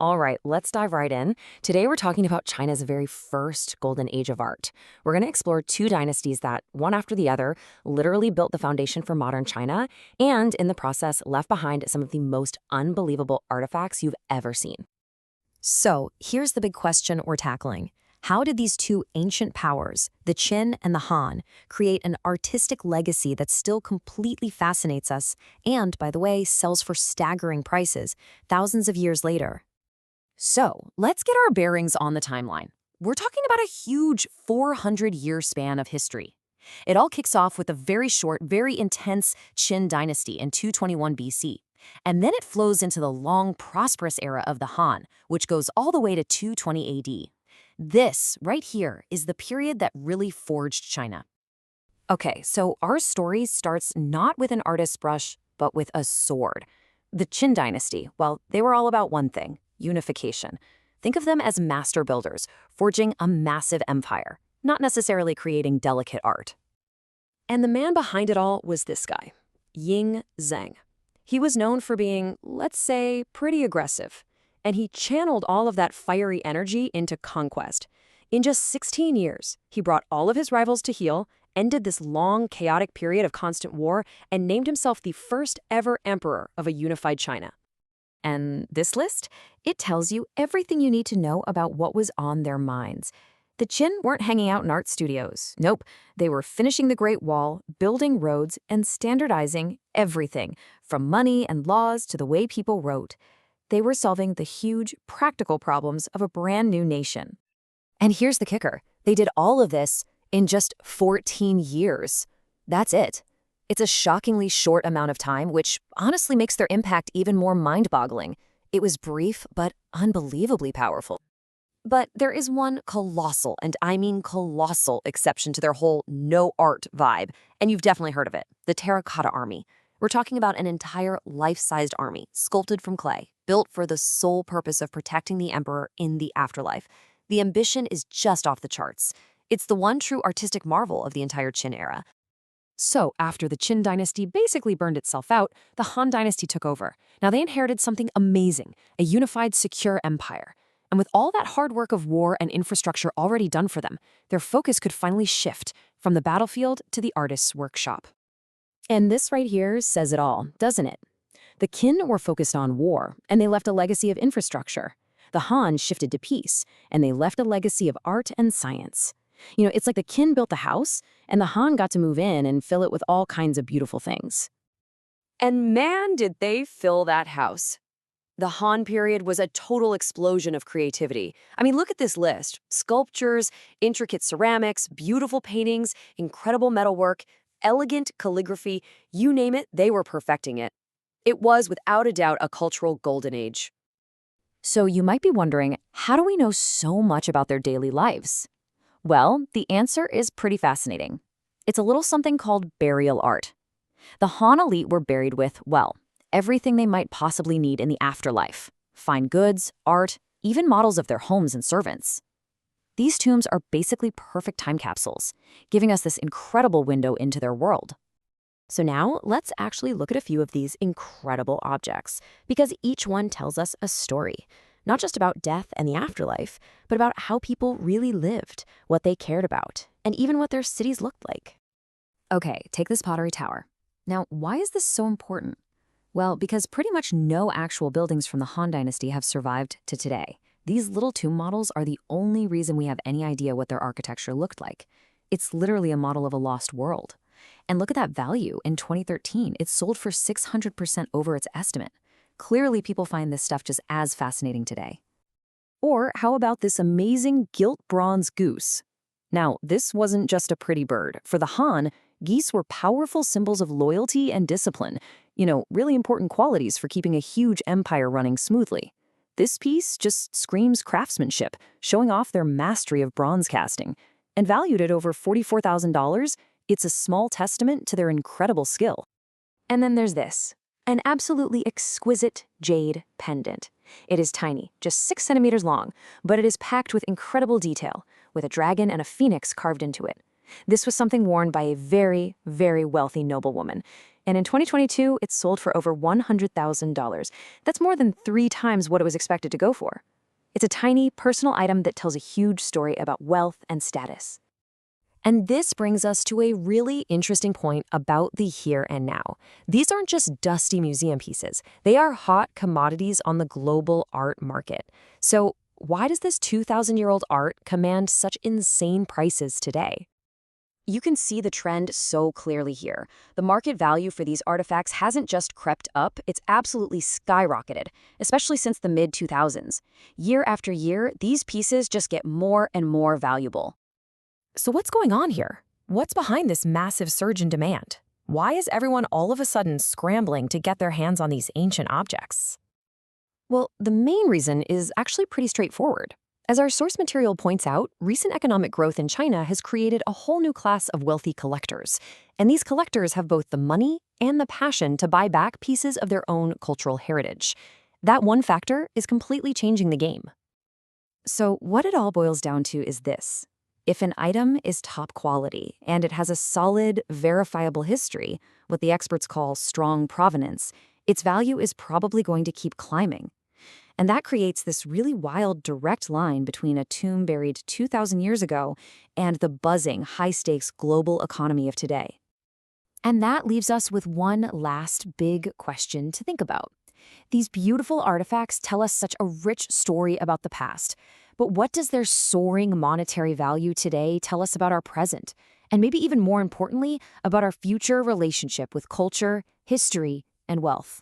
All right, let's dive right in. Today we're talking about China's very first golden age of art. We're going to explore two dynasties that, one after the other, literally built the foundation for modern China and, in the process, left behind some of the most unbelievable artifacts you've ever seen. So, here's the big question we're tackling. How did these two ancient powers, the Qin and the Han, create an artistic legacy that still completely fascinates us and, by the way, sells for staggering prices thousands of years later? So, let's get our bearings on the timeline. We're talking about a huge 400-year span of history. It all kicks off with a very short, very intense Qin dynasty in 221 BC. And then it flows into the long, prosperous era of the Han, which goes all the way to 220 AD. This, right here, is the period that really forged China. Okay, so our story starts not with an artist's brush, but with a sword. The Qin dynasty, well, they were all about one thing: unification. Think of them as master builders, forging a massive empire, not necessarily creating delicate art. And the man behind it all was this guy, Ying Zheng. He was known for being, let's say, pretty aggressive, and he channeled all of that fiery energy into conquest. In just 16 years, he brought all of his rivals to heel, ended this long, chaotic period of constant war, and named himself the first ever emperor of a unified China. And this list? It tells you everything you need to know about what was on their minds. The Qin weren't hanging out in art studios. Nope, they were finishing the Great Wall, building roads, and standardizing everything, from money and laws to the way people wrote. They were solving the huge, practical problems of a brand new nation. And here's the kicker. They did all of this in just 14 years. That's it. It's a shockingly short amount of time, which honestly makes their impact even more mind-boggling. It was brief, but unbelievably powerful. But there is one colossal, and I mean colossal, exception to their whole no art vibe, and you've definitely heard of it: the Terracotta Army. We're talking about an entire life-sized army, sculpted from clay, built for the sole purpose of protecting the emperor in the afterlife. The ambition is just off the charts. It's the one true artistic marvel of the entire Qin era. So, after the Qin dynasty basically burned itself out, the Han dynasty took over. Now, they inherited something amazing: a unified, secure empire. And with all that hard work of war and infrastructure already done for them, their focus could finally shift from the battlefield to the artist's workshop. And this right here says it all, doesn't it? The Qin were focused on war, and they left a legacy of infrastructure. The Han shifted to peace, and they left a legacy of art and science. It's like the Qin built the house, and the Han got to move in and fill it with all kinds of beautiful things. And man, did they fill that house. The Han period was a total explosion of creativity. I mean, look at this list: sculptures, intricate ceramics, beautiful paintings, incredible metalwork, elegant calligraphy, you name it, they were perfecting it. It was, without a doubt, a cultural golden age. So you might be wondering, how do we know so much about their daily lives? Well, the answer is pretty fascinating. It's a little something called burial art. The Han elite were buried with, well, everything they might possibly need in the afterlife: fine goods, art, even models of their homes and servants. These tombs are basically perfect time capsules, giving us this incredible window into their world. So now, let's actually look at a few of these incredible objects, because each one tells us a story. Not just about death and the afterlife, but about how people really lived, what they cared about, and even what their cities looked like. Okay, take this pottery tower. Now, why is this so important? Well, because pretty much no actual buildings from the Han Dynasty have survived to today. These little tomb models are the only reason we have any idea what their architecture looked like. It's literally a model of a lost world. And look at that value. In 2013, it sold for 600% over its estimate. Clearly, people find this stuff just as fascinating today. Or how about this amazing gilt bronze goose? Now, this wasn't just a pretty bird. For the Han, geese were powerful symbols of loyalty and discipline. Really important qualities for keeping a huge empire running smoothly. This piece just screams craftsmanship, showing off their mastery of bronze casting. And valued at over $44,000, it's a small testament to their incredible skill. And then there's this: an absolutely exquisite jade pendant. It is tiny, just 6 centimeters long, but it is packed with incredible detail, with a dragon and a phoenix carved into it. This was something worn by a very, very wealthy noblewoman. And in 2022, it sold for over $100,000. That's more than 3 times what it was expected to go for. It's a tiny, personal item that tells a huge story about wealth and status. And this brings us to a really interesting point about the here and now. These aren't just dusty museum pieces. They are hot commodities on the global art market. So why does this 2,000-year-old art command such insane prices today? You can see the trend so clearly here. The market value for these artifacts hasn't just crept up, it's absolutely skyrocketed, especially since the mid-2000s. Year after year, these pieces just get more and more valuable. So what's going on here? What's behind this massive surge in demand? Why is everyone all of a sudden scrambling to get their hands on these ancient objects? Well, the main reason is actually pretty straightforward. As our source material points out, recent economic growth in China has created a whole new class of wealthy collectors. And these collectors have both the money and the passion to buy back pieces of their own cultural heritage. That one factor is completely changing the game. So what it all boils down to is this. If an item is top quality and it has a solid, verifiable history, what the experts call strong provenance, its value is probably going to keep climbing. And that creates this really wild direct line between a tomb buried 2,000 years ago and the buzzing, high-stakes global economy of today. And that leaves us with one last big question to think about. These beautiful artifacts tell us such a rich story about the past. But what does their soaring monetary value today tell us about our present? And maybe even more importantly, about our future relationship with culture, history, and wealth?